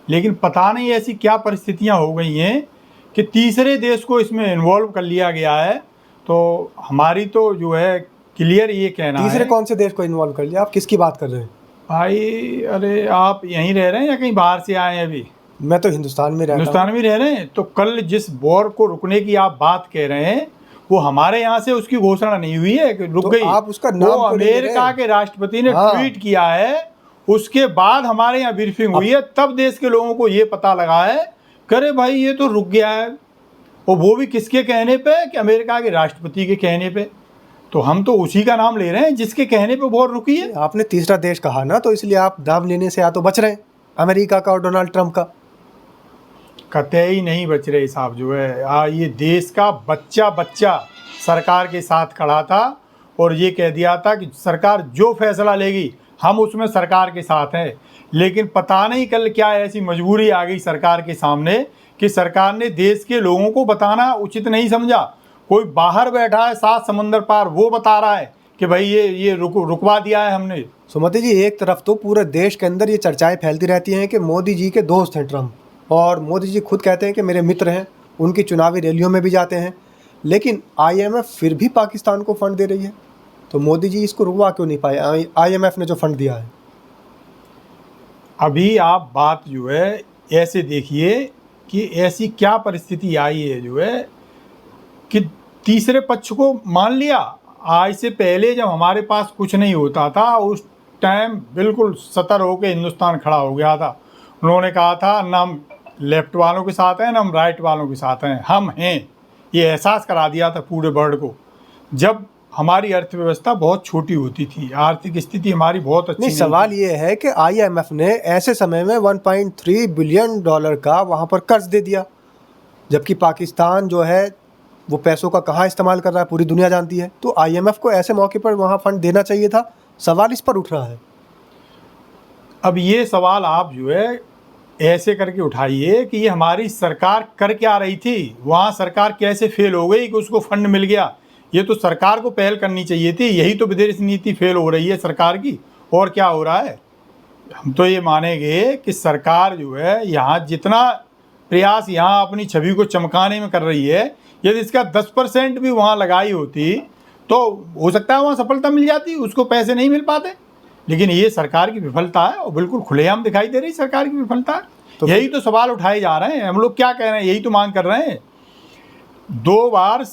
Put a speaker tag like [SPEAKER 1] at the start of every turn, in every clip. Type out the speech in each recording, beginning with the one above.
[SPEAKER 1] लेकिन पता नहीं ऐसी क्या परिस्थितियां हो गई हैं कि तीसरे देश को इसमें इन्वॉल्व कर लिया गया है। तो हमारी तो जो है क्लियर ये कहना
[SPEAKER 2] तीसरे
[SPEAKER 1] है।
[SPEAKER 2] कौन से देश को इन्वॉल्व कर लिया? आप किसकी बात कर रहे हैं?
[SPEAKER 1] भाई अरे आप यहीं रह रहे हैं या कहीं बाहर से आए हैं अभी?
[SPEAKER 2] मैं तो हिंदुस्तान में रहता
[SPEAKER 1] हिंदुस्तान
[SPEAKER 2] हूँ।
[SPEAKER 1] में रह रहे हैं। तो कल जिस वॉर को रुकने की आप बात कह रहे हैं वो हमारे यहाँ से उसकी घोषणा नहीं हुई है कि रुक
[SPEAKER 2] तो
[SPEAKER 1] गई।
[SPEAKER 2] आप उसका
[SPEAKER 1] वो
[SPEAKER 2] नाम क्यों नहीं ले रहे?
[SPEAKER 1] अमेरिका के राष्ट्रपति ने
[SPEAKER 2] हाँ।
[SPEAKER 1] ट्वीट किया है, उसके बाद हमारे यहाँ ब्रीफिंग हुई है, तब देश के लोगों को ये पता लगा है करे भाई ये तो रुक गया है। और वो भी किसके कहने पे? कि अमेरिका के राष्ट्रपति के कहने पे। तो हम तो उसी का नाम ले रहे हैं जिसके कहने पे वॉर रुकी है।
[SPEAKER 2] आपने तीसरा देश कहा ना, तो इसलिए आप दाव लेने से या तो बच रहे हैं अमेरिका का और डोनाल्ड ट्रंप का।
[SPEAKER 1] कतई नहीं बच रहे साहब। जो है ये देश का बच्चा बच्चा सरकार के साथ खड़ा था और ये कह दिया था कि सरकार जो फैसला लेगी हम उसमें सरकार के साथ हैं। लेकिन पता नहीं कल क्या ऐसी मजबूरी आ गई सरकार के सामने कि सरकार ने देश के लोगों को बताना उचित नहीं समझा। कोई बाहर बैठा है 7 समंदर पार, वो बता रहा है कि भाई ये रुकवा दिया है हमने।
[SPEAKER 2] सुमति जी, एक तरफ तो पूरे देश के अंदर ये चर्चाएं फैलती रहती हैं कि मोदी जी के दोस्त हैं ट्रंप, और मोदी जी खुद कहते हैं कि मेरे मित्र हैं, उनकी चुनावी रैलियों में भी जाते हैं, लेकिन आईएमएफ फिर भी पाकिस्तान को फंड दे रही है। तो मोदी जी इसको रुकवा क्यों नहीं पाए, आईएमएफ ने जो फंड दिया है?
[SPEAKER 1] अभी आप बात जो है ऐसे देखिए कि ऐसी क्या परिस्थिति आई है जो है कि तीसरे पक्ष को मान लिया। आज से पहले जब हमारे पास कुछ नहीं होता था उस टाइम बिल्कुल सतर होकर हिंदुस्तान खड़ा हो गया था। उन्होंने कहा था ना हम लेफ्ट वालों के साथ हैं ना हम राइट वालों के साथ हैं, हम हैं। ये एहसास करा दिया था पूरे वर्ल्ड को। जब हमारी अर्थव्यवस्था बहुत छोटी होती थी, आर्थिक स्थिति हमारी बहुत अच्छी
[SPEAKER 2] नहीं,
[SPEAKER 1] नहीं
[SPEAKER 2] सवाल
[SPEAKER 1] थी।
[SPEAKER 2] ये है कि आईएमएफ ने ऐसे समय में 1.3 बिलियन डॉलर का वहाँ पर कर्ज दे दिया, जबकि पाकिस्तान जो है वो पैसों का कहाँ इस्तेमाल कर रहा है पूरी दुनिया जानती है। तो आईएमएफ को ऐसे मौके पर वहाँ फंड देना चाहिए था। सवाल इस पर उठ रहा है।
[SPEAKER 1] अब ये सवाल आप जो है ऐसे करके उठाइए कि ये हमारी सरकार कर क्या रही थी, वहाँ सरकार कैसे फेल हो गई कि उसको फंड मिल गया। ये तो सरकार को पहल करनी चाहिए थी। यही तो विदेश नीति फेल हो रही है सरकार की, और क्या हो रहा है। हम तो ये मानेंगे कि सरकार जो है यहाँ जितना प्रयास यहाँ अपनी छवि को चमकाने में कर रही है, यदि इसका 10% भी वहाँ लगाई होती तो हो सकता है वहाँ सफलता मिल जाती, उसको पैसे नहीं मिल पाते। लेकिन ये सरकार की विफलता है और बिल्कुल खुलेआम दिखाई दे रही सरकार की विफलता है।
[SPEAKER 2] तो
[SPEAKER 1] यही तो सवाल उठाए जा रहे हैं। हम लोग क्या कह रहे हैं, यही तो मांग कर रहे हैं। 2 बार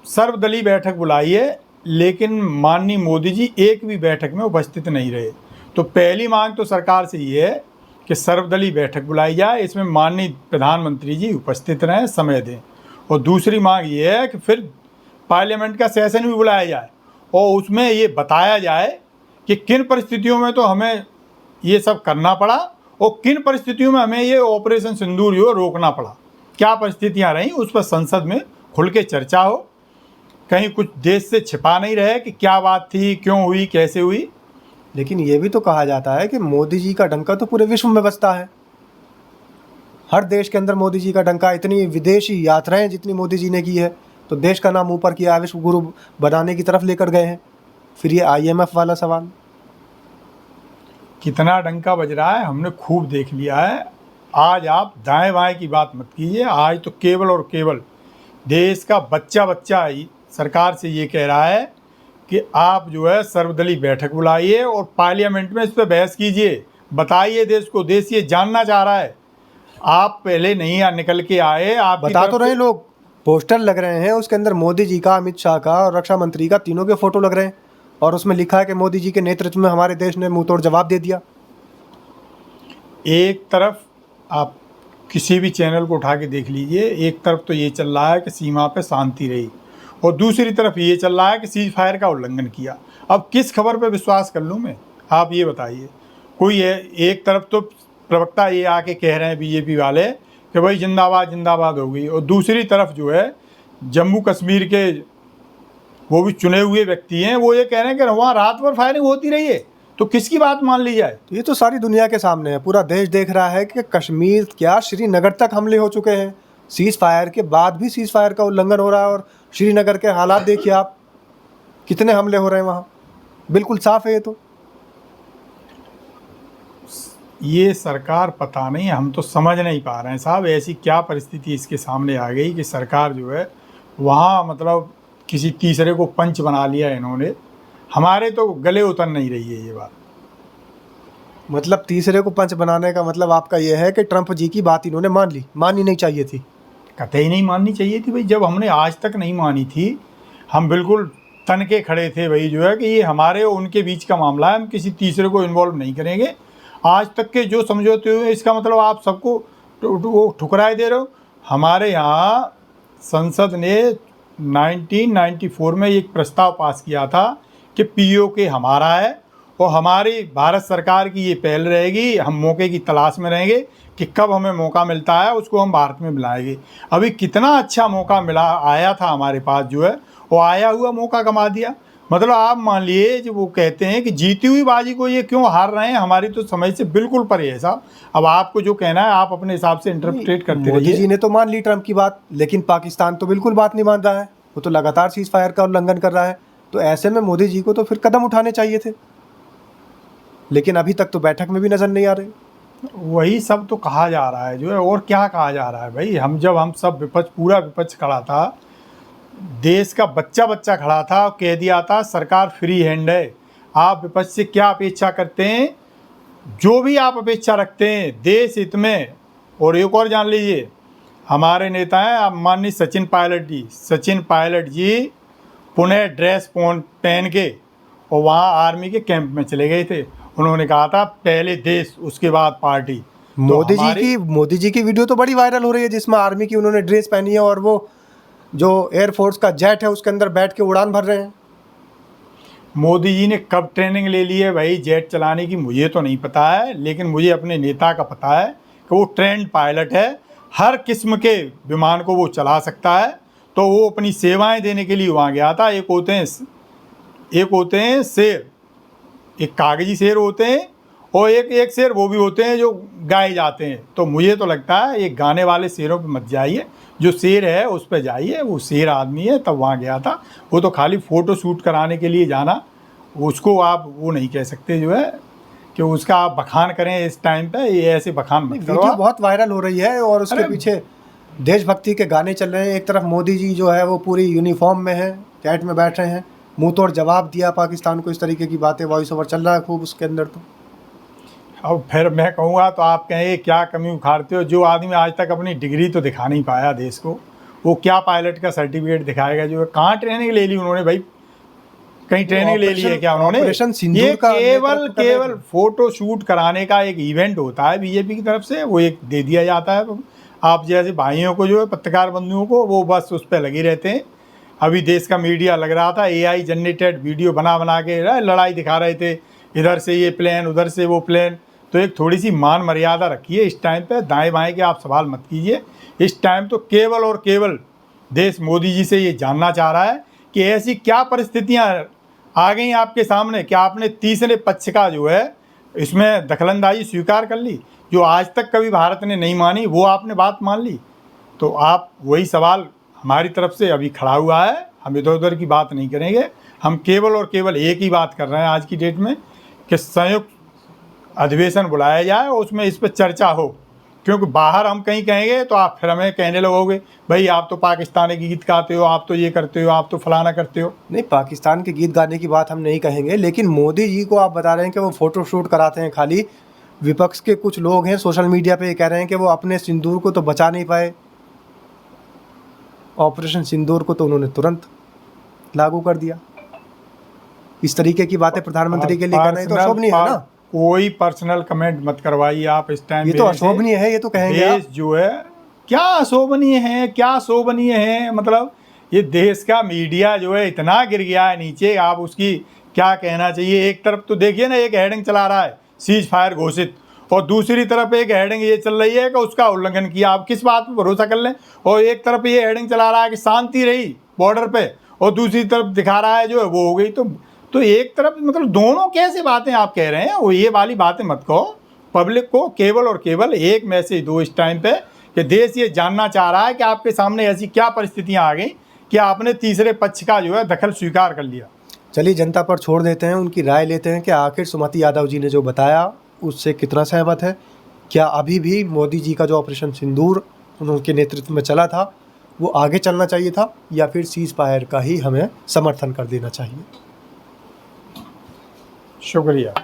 [SPEAKER 1] सर्वदलीय बैठक बुलाई है, लेकिन माननीय मोदी जी एक भी बैठक में उपस्थित नहीं रहे। तो पहली मांग तो सरकार से ये है कि सर्वदलीय बैठक बुलाई जाए, इसमें माननीय प्रधानमंत्री जी उपस्थित रहें, समय दें। और दूसरी मांग ये है कि फिर पार्लियामेंट का सेशन भी बुलाया जाए और उसमें ये बताया जाए कि किन परिस्थितियों में तो हमें ये सब करना पड़ा और किन परिस्थितियों में हमें ये ऑपरेशन सिंदूर जो रोकना पड़ा। क्या परिस्थितियां रहीं उस पर संसद में खुल के चर्चा हो, कहीं कुछ देश से छिपा नहीं रहे कि क्या बात थी, क्यों हुई, कैसे हुई।
[SPEAKER 2] लेकिन ये भी तो कहा जाता है कि मोदी जी का डंका तो पूरे विश्व में बजता है। हर देश के अंदर मोदी जी का डंका। इतनी विदेशी यात्राएं जितनी मोदी जी ने की है, तो देश का नाम ऊपर किया, विश्व गुरु बनाने की तरफ लेकर गए हैं। फिर ये आईएमएफ वाला सवाल,
[SPEAKER 1] कितना डंका बज रहा है हमने खूब देख लिया है। आज आप दाएं बाएं की बात मत कीजिए। आज तो केवल और केवल देश का बच्चा बच्चा ही सरकार से ये कह रहा है कि आप जो है सर्वदलीय बैठक बुलाइए और पार्लियामेंट में इस पर बहस कीजिए, बताइए देश को। देश ये जानना चाह रहा है। आप पहले नहीं निकल के आए। आप
[SPEAKER 2] बता तो रहे लोग, पोस्टर लग रहे हैं उसके अंदर मोदी जी का, अमित शाह का और रक्षा मंत्री का, तीनों के फोटो लग रहे हैं, और उसमें लिखा है कि मोदी जी के नेतृत्व में हमारे देश ने मुंहतोड़ जवाब दे दिया।
[SPEAKER 1] एक तरफ आप किसी भी चैनल को उठा के देख लीजिए, एक तरफ तो ये चल रहा है कि सीमा पे शांति रही और दूसरी तरफ ये चल रहा है कि सीज फायर का उल्लंघन किया। अब किस खबर पे विश्वास कर लूँ मैं, आप ये बताइए। कोई है, एक तरफ तो प्रवक्ता ये आके कह रहे हैं बीजेपी वाले कि भाई जिंदाबाद जिंदाबाद हो गई, और दूसरी तरफ जो है जम्मू कश्मीर के वो भी चुने हुए व्यक्ति हैं, वो ये कह रहे हैं कि वहाँ रात भर फायरिंग होती रही है। तो किसकी बात मान ली जाए?
[SPEAKER 2] ये तो सारी दुनिया के सामने है, पूरा देश देख रहा है कि कश्मीर क्या श्रीनगर तक हमले हो चुके हैं। सीज फायर के बाद भी सीज फायर का उल्लंघन हो रहा है, और श्रीनगर के हालात देखिए आप, कितने हमले हो रहे हैं वहाँ। बिल्कुल साफ है ये तो।
[SPEAKER 1] ये सरकार पता नहीं, हम तो समझ नहीं पा रहे हैं साहब, ऐसी क्या परिस्थिति इसके सामने आ गई कि सरकार जो है वहाँ मतलब किसी तीसरे को पंच बना लिया इन्होंने। हमारे तो गले उतर नहीं रही है ये बात।
[SPEAKER 2] मतलब तीसरे को पंच बनाने का मतलब आपका ये है कि ट्रंप जी की बात इन्होंने मान ली, माननी नहीं चाहिए थी।
[SPEAKER 1] कतई नहीं माननी चाहिए थी भाई, जब हमने आज तक नहीं मानी थी, हम बिल्कुल तन के खड़े थे भाई जो है कि ये हमारे और उनके बीच का मामला है, हम किसी तीसरे को इन्वॉल्व नहीं करेंगे। आज तक के जो समझौते हुए इसका मतलब आप सबको वो ठुकराए दे रहे हो। हमारे यहाँ संसद ने 1994 में एक प्रस्ताव पास किया था कि पीओके हमारा है और हमारी भारत सरकार की ये पहल रहेगी, हम मौके की तलाश में रहेंगे कि कब हमें मौका मिलता है उसको हम भारत में बुलाएंगे। अभी कितना अच्छा मौका मिला आया था हमारे पास जो है, वो आया हुआ मौका गंवा दिया। मतलब आप मान लिए जो वो कहते हैं कि जीती हुई बाजी को ये क्यों हार रहे हैं, हमारी तो समझ से बिल्कुल परे है साहब। अब आपको जो कहना है आप अपने हिसाब से इंटरप्रेट करते
[SPEAKER 2] मोदी जी
[SPEAKER 1] रहिए।
[SPEAKER 2] ने तो मान ली ट्रंप की बात, लेकिन पाकिस्तान तो बिल्कुल बात नहीं मान रहा है, वो तो लगातार सीज फायर का उल्लंघन कर रहा है। तो ऐसे में मोदी जी को तो फिर कदम उठाने चाहिए थे, लेकिन अभी तक तो बैठक में भी नजर नहीं आ रहे।
[SPEAKER 1] वही सब तो कहा जा रहा है जो है, और क्या कहा जा रहा है भाई। हम सब विपक्ष, पूरा विपक्ष खड़ा था, देश का बच्चा बच्चा खड़ा था, कह दिया था सरकार फ्री हैंड है। आप विपक्ष से क्या अपेक्षा करते हैं, जो भी आप अपेक्षा रखते हैं देश हित में। और एक और जान लीजिए, हमारे नेता हैं आप माननीय सचिन पायलट जी पुणे ड्रेस पहन के और वहाँ आर्मी के कैंप में चले गए थे। उन्होंने कहा था पहले देश उसके बाद पार्टी। तो
[SPEAKER 2] मोदी जी की वीडियो तो बड़ी वायरल हो रही है जिसमें आर्मी की उन्होंने ड्रेस पहनी है और वो जो एयरफोर्स का जेट है उसके अंदर बैठ के उड़ान भर रहे हैं।
[SPEAKER 1] मोदी जी ने कब ट्रेनिंग ले ली है भाई जेट चलाने की, मुझे तो नहीं पता है, लेकिन मुझे अपने नेता का पता है कि वो ट्रेंड पायलट है, हर किस्म के विमान को वो चला सकता है। तो वो अपनी सेवाएं देने के लिए वहाँ गया था। एक होते हैं शेर, एक कागजी शेर होते हैं और एक शेर वो भी होते हैं जो गाए जाते हैं। तो मुझे तो लगता है ये गाने वाले शेरों पे मत जाइए, जो शेर है उस पे जाइए। वो शेर आदमी है तब वहाँ गया था, वो तो खाली फ़ोटो शूट कराने के लिए जाना, उसको आप वो नहीं कह सकते जो है कि उसका आप बखान करें इस टाइम पे। ये ऐसे बखान मत करो।
[SPEAKER 2] वीडियो बहुत वायरल हो रही है और उसके पीछे देशभक्ति के गाने चल रहे हैं। एक तरफ मोदी जी जो है वो पूरी यूनिफॉर्म में है, कैट में बैठ रहे हैं, मुंह तोड़ जवाब दिया पाकिस्तान को, इस तरीके की बातें, वॉइस ओवर चल रहा है खूब उसके अंदर। तो
[SPEAKER 1] अब फिर मैं कहूँगा तो आप कहेंगे क्या कमी उखाड़ते हो। जो आदमी आज तक अपनी डिग्री तो दिखा नहीं पाया देश को, वो क्या पायलट का सर्टिफिकेट दिखाएगा जो है। कहाँ ट्रेनिंग ले ली उन्होंने भाई, कहीं ट्रेनिंग ले ली है क्या उन्होंने? ये केवल फोटो शूट कराने का एक इवेंट होता है बीजेपी की तरफ से, वो एक दे दिया जाता है आप जैसे भाइयों को जो है, पत्रकार बंधुओं को, वो बस उस पर लगे रहते हैं। अभी देश का मीडिया लग रहा था AI जनरेटेड वीडियो बना के लड़ाई दिखा रहे थे, इधर से ये प्लेन उधर से वो प्लेन। तो एक थोड़ी सी मान मर्यादा रखिए इस टाइम पे, दाएं बाएं के आप सवाल मत कीजिए। इस टाइम तो केवल और केवल देश मोदी जी से ये जानना चाह रहा है कि ऐसी क्या परिस्थितियां आ गई आपके सामने कि आपने तीसरे पक्ष का जो है इसमें दखलंदाजी स्वीकार कर ली, जो आज तक कभी भारत ने नहीं मानी, वो आपने बात मान ली। तो आप वही सवाल हमारी तरफ से अभी खड़ा हुआ है, हम इधर उधर की बात नहीं करेंगे। हम केवल और केवल एक ही बात कर रहे हैं आज की डेट में कि संयुक्त अधिवेशन बुलाया जाए और उसमें इस पर चर्चा हो। क्योंकि बाहर हम कहीं कहेंगे तो आप फिर हमें कहने लगोगे भाई आप तो पाकिस्तानी के गीत गाते हो, आप तो ये करते हो, आप तो फलाना करते हो।
[SPEAKER 2] नहीं, पाकिस्तान के गीत गाने की बात हम नहीं कहेंगे, लेकिन मोदी जी को आप बता रहे हैं कि वो फ़ोटो शूट कराते हैं खाली। विपक्ष के कुछ लोग हैं सोशल मीडिया पे कह रहे हैं कि वो अपने सिंदूर को तो बचा नहीं पाए, ऑपरेशन सिंदूर को तो उन्होंने तुरंत लागू कर दिया। इस तरीके की बातें प्रधानमंत्री के लिए करना तो अशोभनीय है ना।
[SPEAKER 1] कोई पर्सनल कमेंट मत करवाइए आप इस टाइम।
[SPEAKER 2] ये तो अशोभनीय है, ये तो कहेंगे
[SPEAKER 1] देश जो है क्या अशोभनीय है, क्या शोभनीय है। मतलब ये देश का मीडिया जो है इतना गिर गया है नीचे, आप उसकी क्या कहना चाहिए। एक तरफ तो देखिए ना, एक हेडिंग चला रहा है सीज फायर घोषित, और दूसरी तरफ एक हेडिंग ये चल रही है कि उसका उल्लंघन किया। आप किस बात पर भरोसा कर लें। और एक तरफ ये हेडिंग चला रहा है कि शांति रही बॉर्डर पे, और दूसरी तरफ दिखा रहा है जो है वो हो गई। तो एक तरफ मतलब दोनों कैसे बातें आप कह रहे हैं, वो ये वाली बातें मत कहो। पब्लिक को केवल और केवल एक मैसेज दो इस टाइम पे कि देश ये जानना चाह रहा है कि आपके सामने ऐसी क्या परिस्थितियां आ गई कि आपने तीसरे पक्ष का जो है दखल स्वीकार कर लिया।
[SPEAKER 2] चलिए जनता पर छोड़ देते हैं, उनकी राय लेते हैं कि आखिर सुमति यादव जी ने जो बताया उससे कितना सहमत है? क्या अभी भी मोदी जी का जो ऑपरेशन सिंदूर उनके नेतृत्व में चला था वो आगे चलना चाहिए था, या फिर सीज़ फायर का ही हमें समर्थन कर देना चाहिए?
[SPEAKER 1] शुक्रिया।